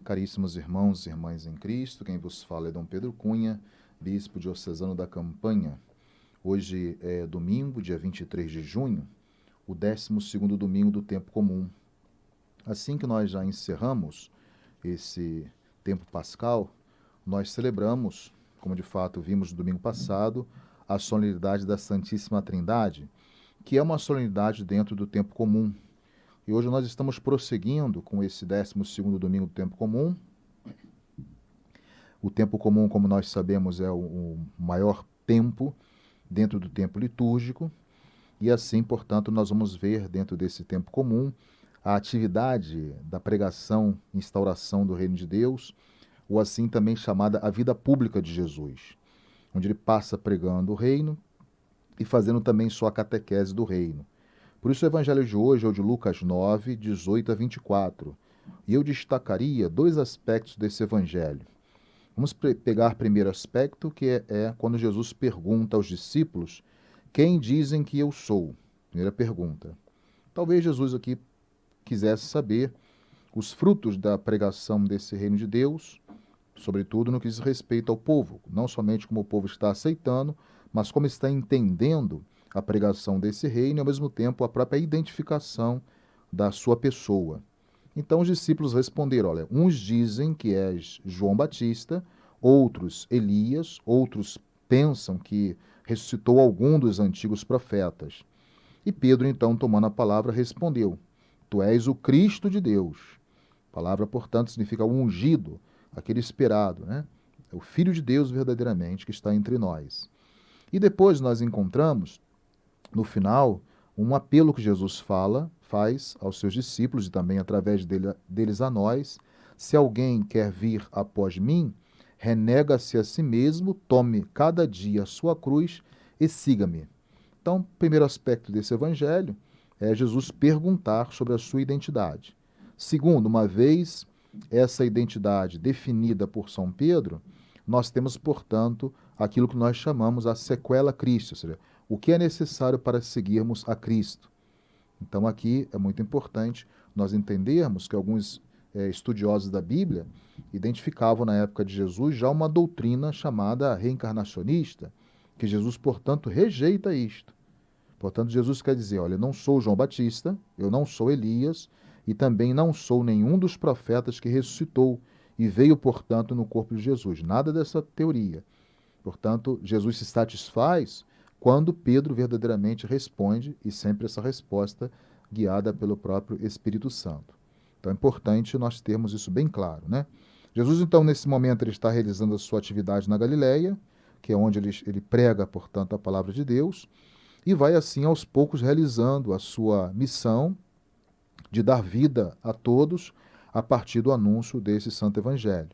Caríssimos irmãos e irmãs em Cristo, quem vos fala é Dom Pedro Cunha, bispo diocesano da Campanha. Hoje é domingo, dia 23 de junho, o 12º domingo do tempo comum. Assim que nós já encerramos esse tempo pascal, nós celebramos, como de fato vimos no domingo passado, a solenidade da Santíssima Trindade, que é uma solenidade dentro do tempo comum. E hoje nós estamos prosseguindo com esse 12º domingo do tempo comum. O tempo comum, como nós sabemos, é o maior tempo dentro do tempo litúrgico. E assim, portanto, nós vamos ver dentro desse tempo comum a atividade da pregação, instauração do reino de Deus, ou assim também chamada a vida pública de Jesus, onde ele passa pregando o reino e fazendo também sua catequese do reino. Por isso o evangelho de hoje é o de Lucas 9, 18 a 24. E eu destacaria dois aspectos desse evangelho. Vamos pegar o primeiro aspecto, que é quando Jesus pergunta aos discípulos: quem dizem que eu sou? Primeira pergunta. Talvez Jesus aqui quisesse saber os frutos da pregação desse reino de Deus, sobretudo no que diz respeito ao povo, não somente como o povo está aceitando, mas como está entendendo a pregação desse reino e, ao mesmo tempo, a própria identificação da sua pessoa. Então os discípulos responderam: olha, uns dizem que és João Batista, outros Elias, outros pensam que ressuscitou algum dos antigos profetas. E Pedro, então, tomando a palavra, respondeu: tu és o Cristo de Deus. A palavra, portanto, significa o ungido, aquele esperado, né? É o Filho de Deus verdadeiramente que está entre nós. E depois nós encontramos, no final, um apelo que Jesus faz aos seus discípulos e também através deles a nós: se alguém quer vir após mim, renega-se a si mesmo, tome cada dia a sua cruz e siga-me. Então, o primeiro aspecto desse evangelho é Jesus perguntar sobre a sua identidade. Segundo, uma vez essa identidade definida por São Pedro, nós temos, portanto, aquilo que nós chamamos a sequela Cristo, ou seja, o que é necessário para seguirmos a Cristo. Então, aqui é muito importante nós entendermos que alguns estudiosos da Bíblia identificavam na época de Jesus já uma doutrina chamada reencarnacionista, que Jesus, portanto, rejeita isto. Portanto, Jesus quer dizer: olha, eu não sou João Batista, eu não sou Elias e também não sou nenhum dos profetas que ressuscitou e veio, portanto, no corpo de Jesus. Nada dessa teoria. Portanto, Jesus se satisfaz quando Pedro verdadeiramente responde, e sempre essa resposta guiada pelo próprio Espírito Santo. Então é importante nós termos isso bem claro, né? Jesus, então, nesse momento, ele está realizando a sua atividade na Galileia, que é onde ele prega, portanto, a palavra de Deus, e vai assim aos poucos realizando a sua missão de dar vida a todos a partir do anúncio desse santo evangelho.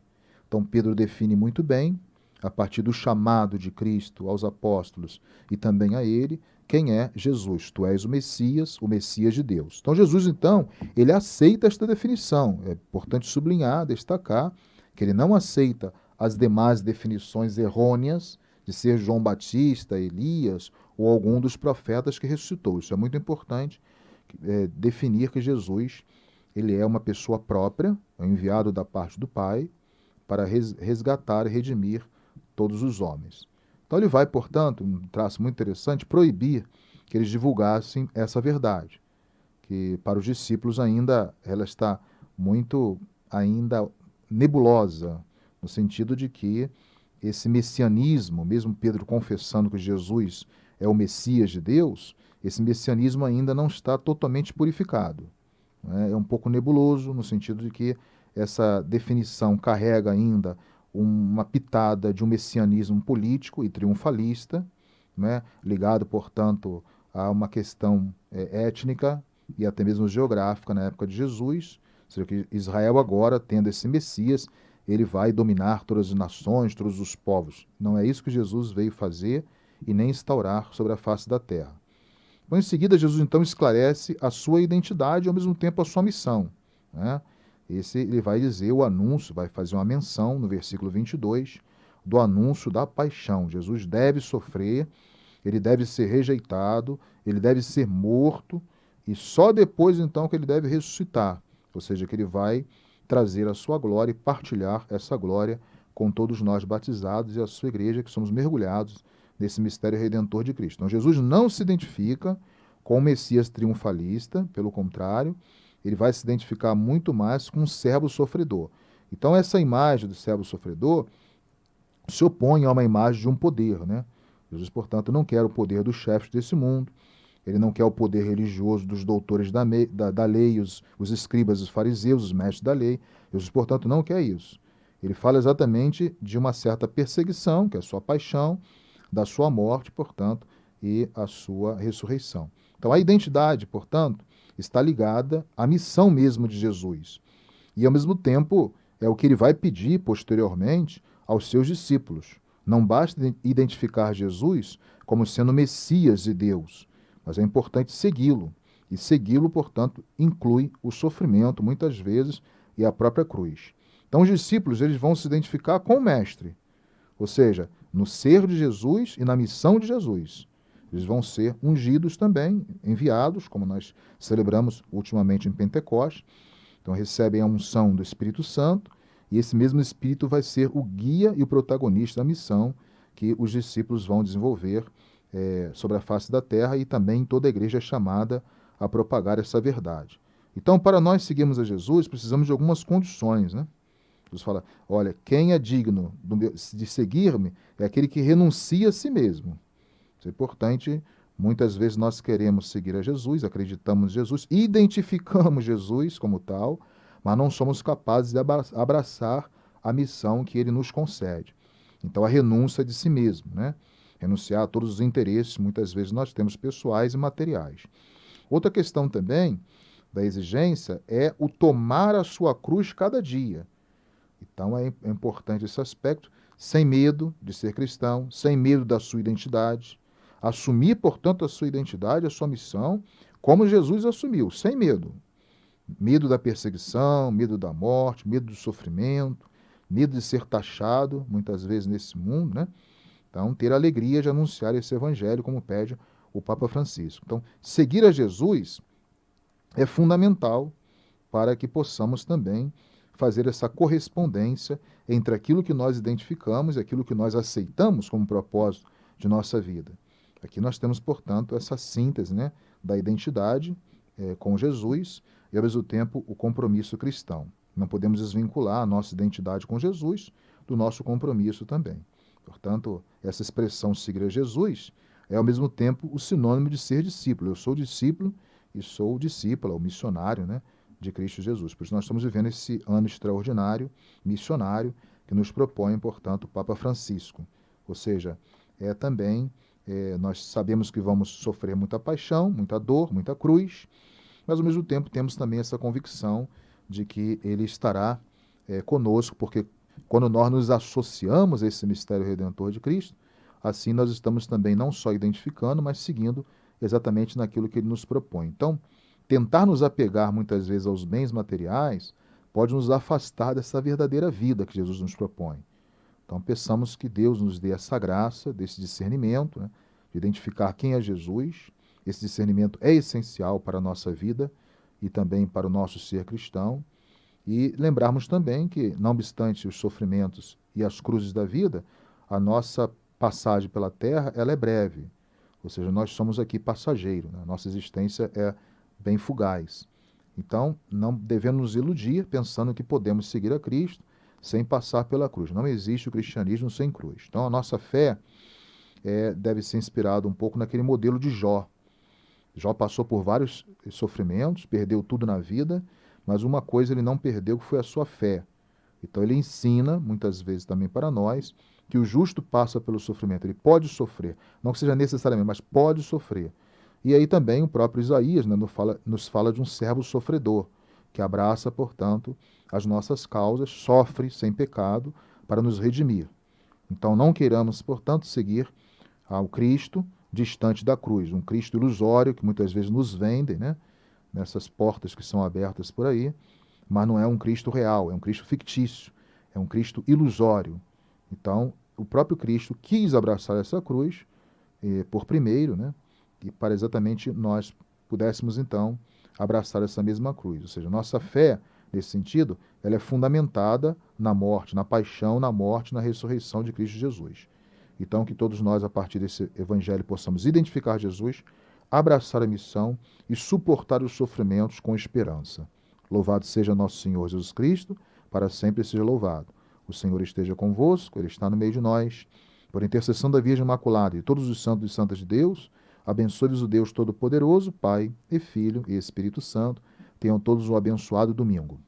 Então Pedro define muito bem, a partir do chamado de Cristo aos apóstolos e também a ele, quem é Jesus. Tu és o Messias de Deus. Então Jesus, então, ele aceita esta definição. É importante sublinhar, destacar, que ele não aceita as demais definições errôneas de ser João Batista, Elias ou algum dos profetas que ressuscitou. Isso é muito importante, definir que Jesus ele é uma pessoa própria, é um enviado da parte do Pai para resgatar e redimir todos os homens. Então ele vai, portanto, um traço muito interessante, proibir que eles divulgassem essa verdade, que para os discípulos ainda ela está muito ainda nebulosa, no sentido de que esse messianismo, mesmo Pedro confessando que Jesus é o Messias de Deus, esse messianismo ainda não está totalmente purificado. É um pouco nebuloso, no sentido de que essa definição carrega ainda uma pitada de um messianismo político e triunfalista, né, ligado, portanto, a uma questão étnica e até mesmo geográfica na época de Jesus. Ou seja, que Israel agora, tendo esse Messias, ele vai dominar todas as nações, todos os povos. Não é isso que Jesus veio fazer e nem instaurar sobre a face da terra. Então, em seguida, Jesus então esclarece a sua identidade e ao mesmo tempo a sua missão, né? Ele vai dizer o anúncio, vai fazer uma menção no versículo 22 do anúncio da paixão. Jesus deve sofrer, ele deve ser rejeitado, ele deve ser morto e só depois então que ele deve ressuscitar. Ou seja, que ele vai trazer a sua glória e partilhar essa glória com todos nós batizados e a sua igreja, que somos mergulhados nesse mistério redentor de Cristo. Então, Jesus não se identifica com o Messias triunfalista, pelo contrário, ele vai se identificar muito mais com o servo sofredor. Então, essa imagem do servo sofredor se opõe a uma imagem de um poder, né? Jesus, portanto, não quer o poder dos chefes desse mundo, ele não quer o poder religioso dos doutores da lei, os escribas, os fariseus, os mestres da lei. Jesus, portanto, não quer isso. Ele fala exatamente de uma certa perseguição, que é a sua paixão, da sua morte, portanto, e a sua ressurreição. Então, a identidade, portanto, está ligada à missão mesmo de Jesus. E, ao mesmo tempo, é o que ele vai pedir posteriormente aos seus discípulos. Não basta identificar Jesus como sendo Messias de Deus, mas é importante segui-lo. E segui-lo, portanto, inclui o sofrimento, muitas vezes, e a própria cruz. Então, os discípulos eles vão se identificar com o Mestre, ou seja, no ser de Jesus e na missão de Jesus. Eles vão ser ungidos também, enviados, como nós celebramos ultimamente em Pentecostes. Então, recebem a unção do Espírito Santo, e esse mesmo Espírito vai ser o guia e o protagonista da missão que os discípulos vão desenvolver sobre a face da terra, e também toda a igreja é chamada a propagar essa verdade. Então, para nós seguirmos a Jesus, precisamos de algumas condições, né? Jesus fala, olha, quem é digno de seguir-me é aquele que renuncia a si mesmo. Isso é importante. Muitas vezes nós queremos seguir a Jesus, acreditamos em Jesus, identificamos Jesus como tal, mas não somos capazes de abraçar a missão que ele nos concede. Então, a renúncia de si mesmo, né? Renunciar a todos os interesses, muitas vezes nós temos pessoais e materiais. Outra questão também da exigência é o tomar a sua cruz cada dia. Então, é importante esse aspecto, sem medo de ser cristão, sem medo da sua identidade, assumir, portanto, a sua identidade, a sua missão, como Jesus assumiu, sem medo. Medo da perseguição, medo da morte, medo do sofrimento, medo de ser taxado, muitas vezes nesse mundo, né? Então, ter a alegria de anunciar esse evangelho, como pede o Papa Francisco. Então, seguir a Jesus é fundamental para que possamos também fazer essa correspondência entre aquilo que nós identificamos e aquilo que nós aceitamos como propósito de nossa vida. Aqui nós temos, portanto, essa síntese, né, da identidade com Jesus e, ao mesmo tempo, o compromisso cristão. Não podemos desvincular a nossa identidade com Jesus do nosso compromisso também. Portanto, essa expressão seguir a Jesus é, ao mesmo tempo, o sinônimo de ser discípulo. Eu sou discípulo e sou discípula, ou missionário, né, de Cristo Jesus. Por isso nós estamos vivendo esse ano extraordinário, missionário, que nos propõe, portanto, o Papa Francisco. Ou seja, nós sabemos que vamos sofrer muita paixão, muita dor, muita cruz, mas ao mesmo tempo temos também essa convicção de que ele estará conosco, porque quando nós nos associamos a esse mistério redentor de Cristo, assim nós estamos também não só identificando, mas seguindo exatamente naquilo que ele nos propõe. Então, tentar nos apegar muitas vezes aos bens materiais pode nos afastar dessa verdadeira vida que Jesus nos propõe. Então, peçamos que Deus nos dê essa graça, desse discernimento, né, de identificar quem é Jesus. Esse discernimento é essencial para a nossa vida e também para o nosso ser cristão. E lembrarmos também que, não obstante os sofrimentos e as cruzes da vida, a nossa passagem pela terra ela é breve. Ou seja, nós somos aqui passageiros, né? Nossa existência é bem fugaz. Então, não devemos nos iludir pensando que podemos seguir a Cristo sem passar pela cruz. Não existe o cristianismo sem cruz. Então, a nossa fé deve ser inspirada um pouco naquele modelo de Jó. Jó passou por vários sofrimentos, perdeu tudo na vida, mas uma coisa ele não perdeu, que foi a sua fé. Então, ele ensina, muitas vezes também para nós, que o justo passa pelo sofrimento. Ele pode sofrer, não que seja necessariamente, mas pode sofrer. E aí também o próprio Isaías, né, nos fala de um servo sofredor, que abraça, portanto, as nossas causas, sofre sem pecado para nos redimir. Então não queiramos, portanto, seguir ao Cristo distante da cruz, um Cristo ilusório que muitas vezes nos vendem, né, nessas portas que são abertas por aí, mas não é um Cristo real, é um Cristo fictício, é um Cristo ilusório. Então, o próprio Cristo quis abraçar essa cruz por primeiro, né, e para exatamente nós pudéssemos, então, abraçar essa mesma cruz. Ou seja, nossa fé nesse sentido, ela é fundamentada na morte, na paixão, na morte, na ressurreição de Cristo Jesus. Então, que todos nós, a partir desse evangelho, possamos identificar Jesus, abraçar a missão e suportar os sofrimentos com esperança. Louvado seja nosso Senhor Jesus Cristo, para sempre seja louvado. O Senhor esteja convosco, Ele está no meio de nós. Por intercessão da Virgem Imaculada e todos os santos e santas de Deus, abençoe-vos o Deus Todo-Poderoso, Pai e Filho e Espírito Santo. Tenham todos um abençoado domingo.